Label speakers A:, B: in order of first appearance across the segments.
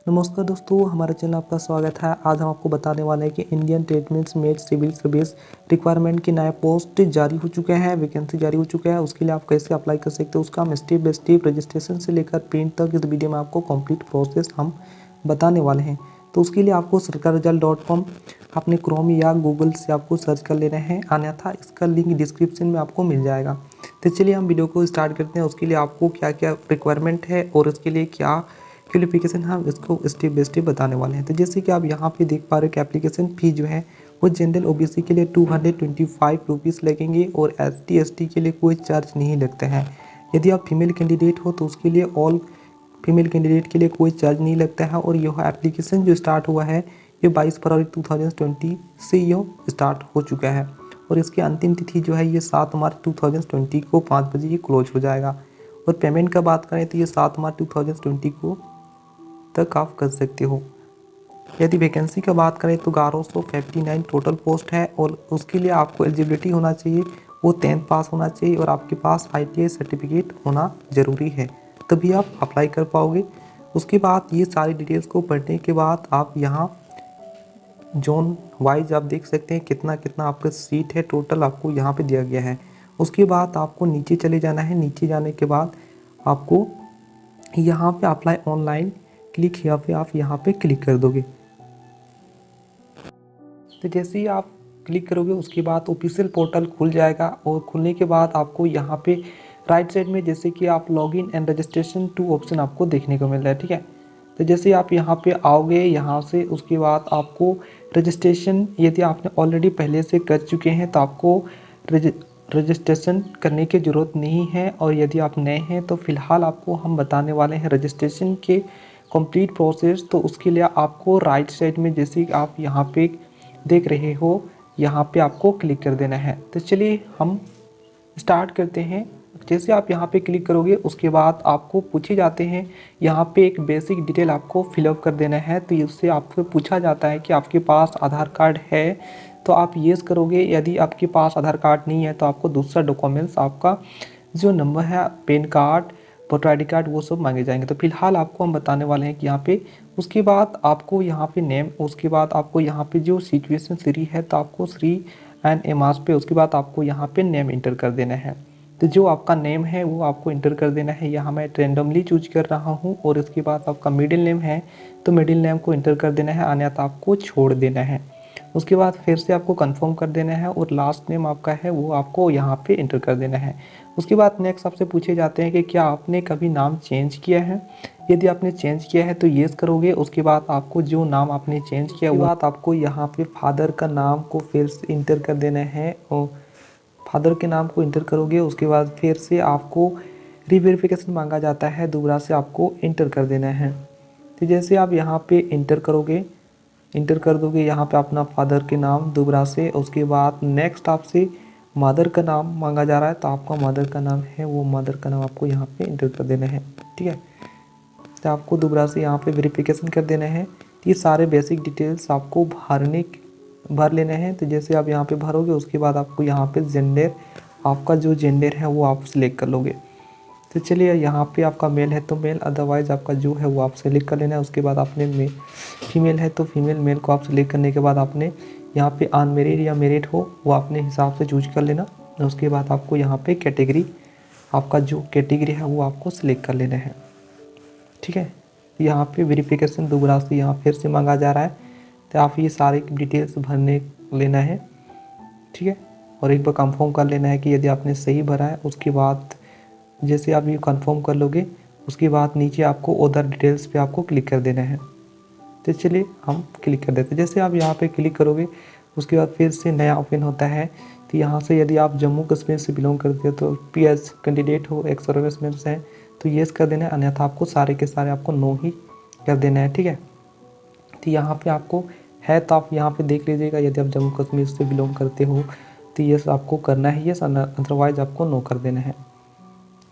A: नमस्कार दोस्तों, हमारे चैनल आपका स्वागत है। आज हम आपको बताने वाले हैं कि इंडियन ट्रेडमेंट्स मेड सिविल सर्विस रिक्वायरमेंट की नया पोस्ट जारी हो चुके हैं, वैकेंसी जारी हो चुका है। उसके लिए आप कैसे अप्लाई कर सकते हो, उसका हम स्टेप बाय स्टेप रजिस्ट्रेशन से लेकर प्रिंट तक इस वीडियो में आपको कंप्लीट प्रोसेस हम बताने वाले हैं। तो उसके लिए आपको sarkarresult.com अपने क्रोम या गूगल से आपको सर्च कर लेना है, अन्यथा इसका लिंक डिस्क्रिप्शन में आपको मिल जाएगा। तो चलिए हम वीडियो को स्टार्ट करते हैं। उसके लिए आपको क्या क्या रिक्वायरमेंट है और इसके लिए क्या क्वालिफिकेशन हम इसको स्टेप बाय स्टेप बताने वाले हैं। तो जैसे कि आप यहाँ पे देख पा रहे हो कि एप्लीकेशन फ़ी जो है वो जनरल ओबीसी के लिए 225 रुपीज़ लगेंगे और ST ST के लिए कोई चार्ज नहीं लगते हैं। यदि आप फीमेल कैंडिडेट हो तो उसके लिए ऑल फीमेल कैंडिडेट के लिए कोई चार्ज नहीं लगता है। और यह एप्लीकेशन जो स्टार्ट हुआ है ये 22 फरवरी 2020 से यह स्टार्ट हो चुका है और इसकी अंतिम तिथि जो है ये 7 मार्च 2020 को 5 बजे ये क्लोज हो जाएगा। और पेमेंट का बात करें तो ये 7 मार्च 2020 को तक आप कर सकते हो। यदि वैकेंसी का बात करें तो 1159 टोटल पोस्ट है और उसके लिए आपको एलिजिबिलिटी होना चाहिए, वो 10th पास होना चाहिए और आपके पास ITI सर्टिफिकेट होना ज़रूरी है, तभी आप अप्लाई कर पाओगे। उसके बाद ये सारी डिटेल्स को पढ़ने के बाद आप यहाँ जोन वाइज आप देख सकते हैं कितना कितना आपका सीट है टोटल आपको यहाँ पे दिया गया है। उसके बाद आपको नीचे चले जाना है। नीचे जाने के बाद आपको यहाँ पे अप्लाई ऑनलाइन क्लिक यहाँ पे आप यहाँ पे क्लिक कर दोगे। तो जैसे ही आप क्लिक करोगे उसके बाद ऑफिशियल पोर्टल खुल जाएगा और खुलने के बाद आपको यहाँ पे राइट साइड में जैसे कि आप लॉगिन एंड रजिस्ट्रेशन 2 ऑप्शन आपको देखने को मिल रहा है, ठीक है। तो जैसे आप यहाँ पे आओगे यहाँ से उसके बाद आपको रजिस्ट्रेशन यदि आपने ऑलरेडी पहले से कर चुके हैं तो आपको रजिस्ट्रेशन करने की ज़रूरत नहीं है। और यदि आप नए हैं तो फ़िलहाल आपको हम बताने वाले हैं रजिस्ट्रेशन के कंप्लीट प्रोसेस। तो उसके लिए आपको राइट साइड में जैसे आप यहाँ पे देख रहे हो यहाँ पे आपको क्लिक कर देना है। तो चलिए हम स्टार्ट करते हैं। जैसे आप यहाँ पे क्लिक करोगे उसके बाद आपको पूछे जाते हैं यहाँ पे एक बेसिक डिटेल आपको फिलअप कर देना है। तो उससे आपको पूछा जाता है कि आपके पास आधार कार्ड है तो आप येस करोगे। यदि आपके पास आधार कार्ड नहीं है तो आपको दूसरा डॉक्यूमेंट्स आपका जो नंबर है pan card voter ID card वो सब मांगे जाएंगे। तो फिलहाल आपको हम बताने वाले हैं कि यहाँ पे उसके बाद आपको यहाँ पे नेम, उसके बाद आपको यहाँ पे जो सिचुएशन श्री है तो आपको श्री एंड एमास पे उसके बाद आपको यहाँ पे नेम इंटर कर देना है। तो जो आपका नेम है वो आपको इंटर कर देना है। यहाँ मैं रेंडमली चूज कर रहा हूँ। और इसके बाद आपका मिडिल नेम है तो मिडिल नेम को इंटर कर देना है, अन्यथा आपको छोड़ देना है। उसके बाद फिर से आपको कंफर्म कर देना है और लास्ट नेम आपका है वो आपको यहाँ पे इंटर कर देना है। उसके बाद नेक्स्ट आपसे पूछे जाते हैं कि क्या आपने कभी नाम चेंज किया है। यदि आपने चेंज किया है तो येस करोगे। उसके बाद आपको जो नाम आपने चेंज किया वो बात आपको यहाँ पे फादर का नाम को फिर से इंटर कर देना है और फादर के नाम को इंटर करोगे। उसके बाद फिर से आपको रीवेरिफिकेशन मांगा जाता है, दोबारा से आपको इंटर कर देना है। तो जैसे आप यहाँ पे इंटर करोगे, इंटर कर दोगे यहाँ पे अपना फादर के नाम दोबारा से। उसके बाद नेक्स्ट आपसे मदर का नाम मांगा जा रहा है तो आपका मदर का नाम है वो मदर का नाम आपको यहाँ पे इंटर कर देना है, ठीक है। तो आपको दोबारा से यहाँ पे वेरिफिकेशन कर देना है। तो ये सारे बेसिक डिटेल्स आपको भर लेने हैं। तो जैसे आप यहाँ पे भरोगे उसके बाद आपको यहाँ पे जेंडर, आपका जो जेंडर है वो आप सिलेक्ट कर लोगे। तो चलिए यहाँ पे आपका मेल है तो मेल, अदरवाइज़ आपका जो है वो आप सेलेक्ट कर लेना है। उसके बाद आपने फीमेल है तो फीमेल, मेल को आप सेलेक्ट करने के बाद आपने यहाँ पे अनमेरिड या मैरिड हो वो अपने हिसाब से चूज कर लेना। उसके बाद आपको यहाँ पे कैटेगरी, आपका जो कैटेगरी है वो आपको सिलेक्ट कर लेना है, ठीक है। यहाँ पे वेरिफिकेशन दोबारा से यहाँ फिर से मांगा जा रहा है तो आप ये सारे डिटेल्स भरने लेना है, ठीक है। और एक बार कंफर्म कर लेना है कि यदि आपने सही भरा है। उसके बाद जैसे आप ये कंफर्म कर लोगे उसके बाद नीचे आपको अदर डिटेल्स पे आपको क्लिक कर देना है। तो चलिए हम क्लिक कर देते हैं। जैसे आप यहाँ पे क्लिक करोगे उसके बाद फिर से नया ओपन होता है। तो यहाँ से यदि आप जम्मू कश्मीर से बिलोंग करते हो तो PS कैंडिडेट हो, एक्स सर्विसमैन है तो येस कर देना है, अन्यथा आपको सारे के सारे आपको नो ही कर देना है, ठीक है। तो यहाँ पे आपको है तो आप यहाँ पे देख लीजिएगा। यदि आप जम्मू कश्मीर से बिलोंग करते हो तो येस आपको करना है येस, अदरवाइज़ आपको नो कर देना है,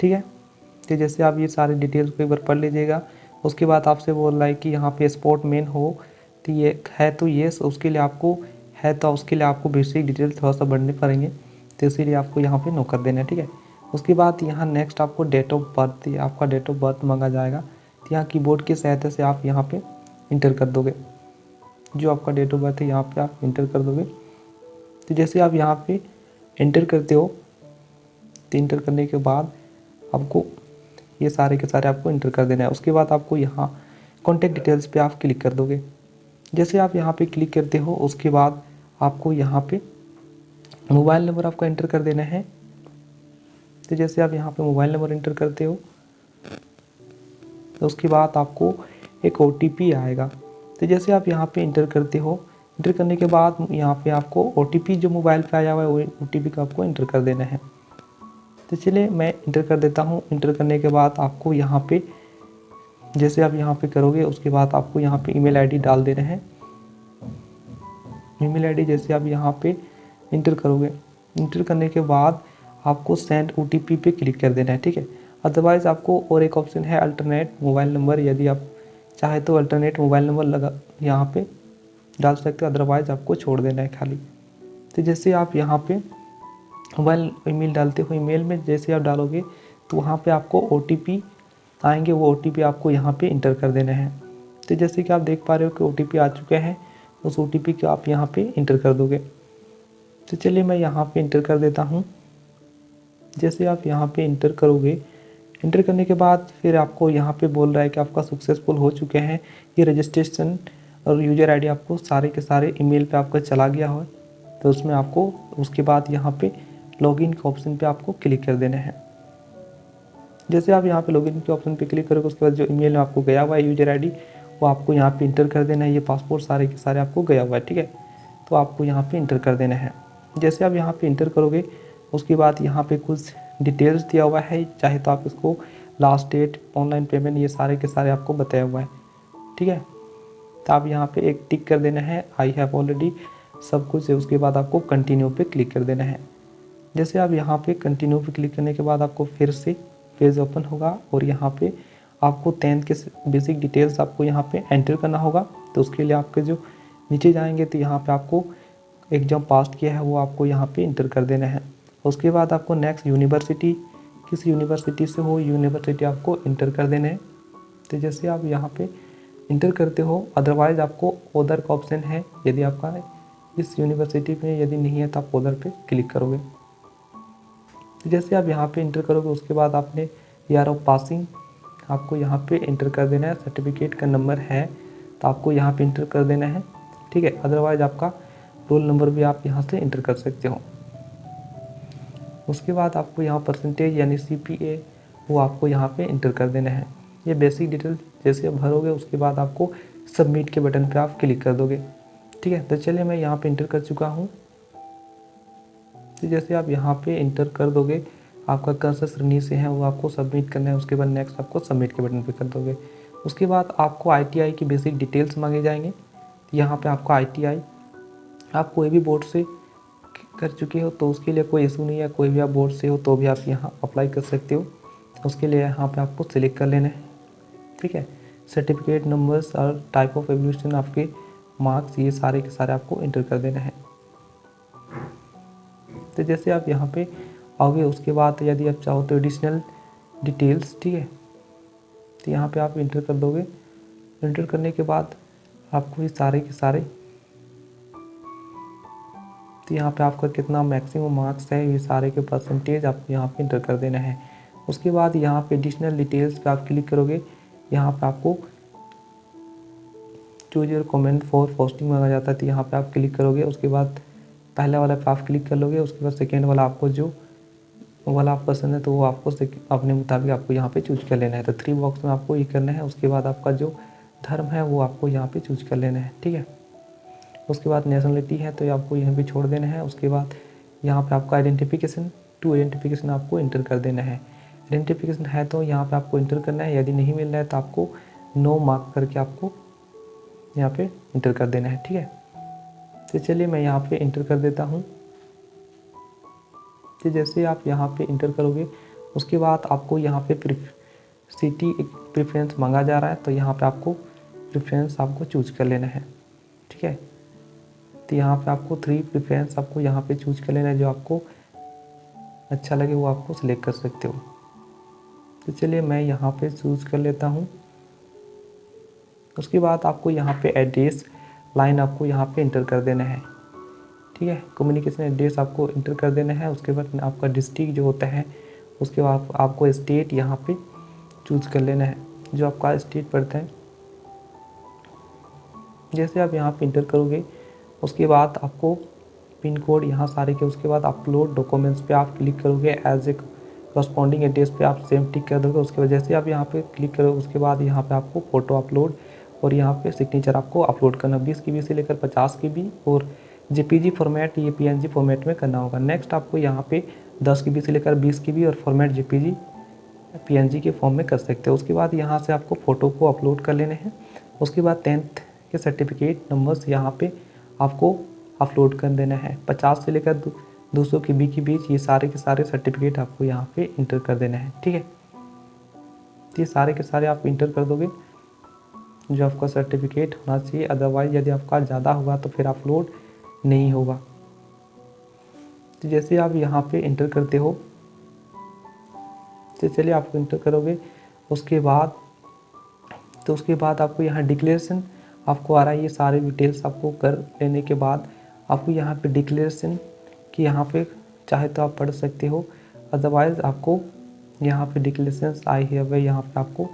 A: ठीक है। तो जैसे आप ये सारे डिटेल्स को एक बार पढ़ लीजिएगा। उसके बाद आपसे बोल रहा है कि यहाँ पे स्पोर्ट मैन हो तो ये है तो येस, उसके लिए आपको है तो उसके लिए आपको बेसिक डिटेल्स थोड़ा सा बढ़ने पड़ेंगे तो इसीलिए आपको यहाँ पे नो कर देना है, ठीक है। उसके बाद यहाँ नेक्स्ट आपको डेट ऑफ बर्थ, आपका डेट ऑफ बर्थ मांगा जाएगा। तो यहाँ कीबोर्ड की सहायता से आप यहाँ पे इंटर कर दोगे, जो आपका डेट ऑफ बर्थ है यहाँ पे आप इंटर कर दोगे। तो जैसे आप यहाँ पे इंटर करते हो तो इंटर करने के बाद आपको ये सारे के सारे आपको इंटर कर देना है। उसके बाद आपको यहाँ कॉन्टैक्ट डिटेल्स पे आप क्लिक कर दोगे। जैसे आप यहाँ पे क्लिक करते हो उसके बाद आपको यहाँ पे मोबाइल नंबर आपको एंटर कर देना है। तो जैसे आप यहाँ पे मोबाइल नंबर एंटर करते हो तो उसके बाद आपको एक OTP आएगा। तो जैसे आप यहाँ पे इंटर करते हो, इंटर करने के बाद यहाँ पे आपको OTP जो मोबाइल पे आया हुआ है वो OTP का आपको इंटर कर देना है। तो चलिए मैं इंटर कर देता हूँ। इंटर करने के बाद आपको यहाँ पे जैसे आप यहाँ पे करोगे उसके बाद आपको यहाँ पे ईमेल आईडी डाल देना है। ईमेल आईडी जैसे आप यहाँ पे इंटर करोगे, इंटर करने के बाद आपको सेंड OTP पे क्लिक कर देना है, ठीक है। अदरवाइज़ आपको और एक ऑप्शन है अल्टरनेट मोबाइल नंबर, यदि आप चाहे तो अल्टरनेट मोबाइल नंबर लगा यहाँ पे डाल सकते हो, अदरवाइज़ आपको छोड़ देना है खाली। तो जैसे आप यहाँ पे मोबाइल ईमेल डालते हो, ईमेल में जैसे आप डालोगे तो वहाँ पे आपको OTP आएंगे, वो OTP आपको यहाँ पे इंटर कर देना है। तो जैसे कि आप देख पा रहे हो कि OTP आ चुका है, उस OTP को आप यहाँ पे इंटर कर दोगे। तो चलिए मैं यहाँ पे इंटर कर देता हूँ। जैसे आप यहाँ पे इंटर करोगे, इंटर करने के बाद फिर आपको यहाँ पे बोल रहा है कि आपका सक्सेसफुल हो चुके हैं ये रजिस्ट्रेशन, और यूज़र आईडी आपको सारे के सारे ईमेल पे आपका चला गया हो। तो उसमें आपको उसके बाद यहाँ पे लॉगिन के ऑप्शन पे आपको क्लिक कर देना है। जैसे आप यहाँ पे लॉगिन के ऑप्शन पे क्लिक करोगे उसके बाद जो ईमेल में आपको गया हुआ है यूज़र आईडी वो आपको यहाँ पे इंटर कर देना है। ये पासपोर्ट सारे के सारे आपको गया हुआ है, ठीक है, तो आपको यहाँ पे इंटर कर देना है। जैसे आप यहाँ पे इंटर करोगे उसके बाद यहाँ पे कुछ डिटेल्स दिया हुआ है, चाहे तो आप इसको लास्ट डेट, ऑनलाइन पेमेंट, ये सारे के सारे आपको बताया हुआ है, ठीक है। तो आप यहाँ पे एक टिक कर देना है, आई हैव ऑलरेडी सब कुछ है। उसके बाद आपको कंटिन्यू पे क्लिक कर देना है। जैसे आप यहाँ पे कंटिन्यू पे क्लिक करने के बाद आपको फिर से पेज ओपन होगा और यहाँ पे आपको 10th के बेसिक डिटेल्स आपको यहाँ पे एंटर करना होगा। तो उसके लिए आपके जो नीचे जाएंगे तो यहाँ पे आपको एग्जाम पास किया है वो आपको यहाँ पे इंटर कर देना है। उसके बाद आपको नेक्स्ट यूनिवर्सिटी, किस यूनिवर्सिटी से हो यूनिवर्सिटी आपको इंटर कर देना है। तो जैसे आप यहाँ पे इंटर करते हो, अदरवाइज़ आपको अदर का ऑप्शन है, यदि आपका इस यूनिवर्सिटी में यदि नहीं है तो आप अदर पे क्लिक करोगे। तो जैसे आप यहाँ पे इंटर करोगे उसके बाद आपने ईयर ऑफ पासिंग आपको यहाँ पे इंटर कर देना है। सर्टिफिकेट का नंबर है तो आपको यहाँ पे इंटर कर देना है, ठीक है। अदरवाइज़ आपका रोल नंबर भी आप यहाँ से इंटर कर सकते हो। उसके बाद आपको यहाँ परसेंटेज यानी CPA वो आपको यहाँ पे इंटर कर देना है। ये बेसिक डिटेल जैसे आप भरोगे उसके बाद आपको सबमिट के बटन पे आप क्लिक कर दोगे, ठीक है। तो चलिए मैं यहाँ पे इंटर कर चुका हूँ। तो जैसे आप यहाँ पे इंटर कर दोगे, आपका कर्सर श्रेणी से है वो आपको सबमिट करना है। उसके बाद नेक्स्ट आपको सबमिट के बटन पे कर दोगे। उसके बाद आपको ITI की बेसिक डिटेल्स मांगे जाएंगे। यहाँ पे आपको ITI आप कोई भी बोर्ड से कर चुके हो तो उसके लिए कोई इशू नहीं है, कोई भी आप बोर्ड से हो तो भी आप यहाँ अप्लाई कर सकते हो। उसके लिए यहाँ पे आपको सिलेक्ट कर लेना है, ठीक है। सर्टिफिकेट नंबर्स और टाइप ऑफ एवल्यूशन, आपके मार्क्स, ये सारे के सारे आपको इंटर कर देना है। तो जैसे आप यहाँ पे आओगे उसके बाद यदि आप चाहो तो एडिशनल डिटेल्स, ठीक है, तो यहाँ पे आप इंटर कर दोगे। इंटर करने के बाद आपको ये सारे के सारे, तो यहाँ पे आपका कितना मैक्सिमम मार्क्स है ये सारे के परसेंटेज आपको यहाँ पे इंटर कर देना है। उसके बाद यहाँ पे एडिशनल डिटेल्स पे आप क्लिक करोगे। यहाँ पे आपको choose your comment for posting मांगा जाता है, तो यहाँ पे आप क्लिक करोगे। उसके बाद पहले वाला पे आप क्लिक कर लोगे। उसके बाद सेकेंड वाला आपको जो वाला आप पसंद है तो वो आपको अपने मुताबिक आपको यहाँ पे चूज कर लेना है। तो 3 बॉक्स में आपको ये करना है। उसके बाद आपका जो धर्म है वो आपको यहाँ पे चूज कर लेना है, ठीक है। उसके बाद नेशनलिटी है तो आपको यहाँ पे छोड़ देना है। उसके बाद यहाँ पे आपका आइडेंटिफिकेशन, टू आइडेंटिफिकेशन आपको इंटर कर देना है। आइडेंटिफिकेशन है तो यहाँ पे आपको इंटर करना है, यदि नहीं मिल रहा है तो आपको नो मार्क करके आपको यहाँ पे इंटर कर देना है, ठीक है। तो चलिए मैं यहाँ पे इंटर कर देता हूँ। तो जैसे आप यहाँ पे इंटर करोगे उसके बाद आपको यहाँ पे सिटी प्रेफरेंस मांगा जा रहा है, तो यहाँ पे आपको प्रेफरेंस आपको चूज कर लेना है, ठीक है। तो यहाँ पे आपको 3 प्रेफरेंस आपको यहाँ पे चूज कर लेना है, जो आपको अच्छा लगे वो आपको सिलेक्ट कर सकते हो। तो चलिए मैं यहाँ पे चूज कर लेता हूँ। उसके बाद आपको यहाँ पे एड्रेस लाइन आपको यहाँ पे इंटर कर देना है, ठीक है। कम्युनिकेशन एड्रेस आपको इंटर कर देना है। उसके बाद आपका डिस्ट्रिक्ट जो होता है, उसके बाद आपको स्टेट यहाँ पे चूज़ कर लेना है, जो आपका स्टेट पड़ता है। जैसे आप यहाँ पे इंटर करोगे उसके बाद आपको पिन कोड यहाँ सारे के, उसके बाद अपलोड डॉक्यूमेंट्स पे आप क्लिक करोगे, एज ए करस्पॉन्डिंग एड्रेस पे आप सेम टिक कर दोगे। उसके बाद जैसे आप यहाँ पे क्लिक करोगे उसके बाद यहाँ पे आपको फ़ोटो अपलोड और यहाँ पे सिग्नेचर आपको अपलोड करना 20 KB से लेकर 50 KB और JPG फॉर्मेट ये PNG फॉर्मेट में करना होगा। नेक्स्ट आपको यहाँ पे 10 KB से लेकर 20 KB और फॉर्मेट JPG PNG के फॉर्म में कर सकते हो। उसके बाद यहाँ से आपको फ़ोटो को अपलोड कर लेने हैं। उसके बाद 10th के सर्टिफिकेट नंबर्स यहाँ पे आपको अपलोड कर देना है। 50 से लेकर 200 KB के बीच ये सारे के सारे सर्टिफिकेट आपको यहाँ पे इंटर कर देना है, ठीक है। ये सारे के सारे आप इंटर कर दोगे जो आपका सर्टिफिकेट होना चाहिए, अदरवाइज यदि आपका ज़्यादा होगा तो फिर अपलोड नहीं होगा। तो जैसे आप यहाँ पे इंटर करते हो तो चलिए आप इंटर करोगे उसके बाद आपको यहाँ डिक्लेरेशन आपको आ रहा है। ये सारे डिटेल्स आपको कर लेने के बाद आपको यहाँ पे डिक्लेरेशन कि यहाँ पे चाहे तो आप पढ़ सकते हो, अदरवाइज़ आपको यहाँ पे डिक्लेरेशन आई है वह यहाँ पे आपको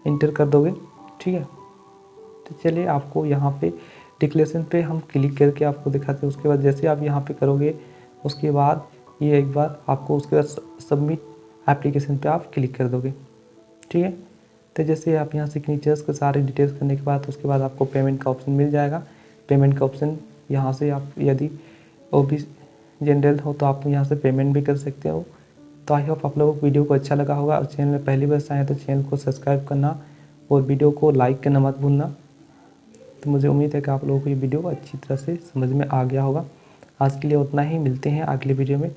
A: इंटर कर दोगे, ठीक है। तो चलिए आपको यहाँ पे डिक्लेरेशन पे हम क्लिक करके आपको दिखाते हैं। उसके बाद जैसे आप यहाँ पे करोगे उसके बाद ये एक बार आपको उसके बाद सबमिट एप्लीकेशन पे आप क्लिक कर दोगे, ठीक है। तो जैसे आप यहाँ सिग्नेचर्स के सारे डिटेल्स करने के बाद उसके बाद आपको पेमेंट का ऑप्शन मिल जाएगा। पेमेंट का ऑप्शन यहाँ से आप यदि OBC जनरल हो तो आप यहाँ से पेमेंट भी कर सकते हो। तो आई होप आप लोगों को वीडियो को अच्छा लगा होगा और चैनल में पहली बार आए तो चैनल को सब्सक्राइब करना और वीडियो को लाइक करना मत भूलना। तो मुझे उम्मीद है कि आप लोगों को ये वीडियो अच्छी तरह से समझ में आ गया होगा। आज के लिए उतना ही, मिलते हैं अगले वीडियो में।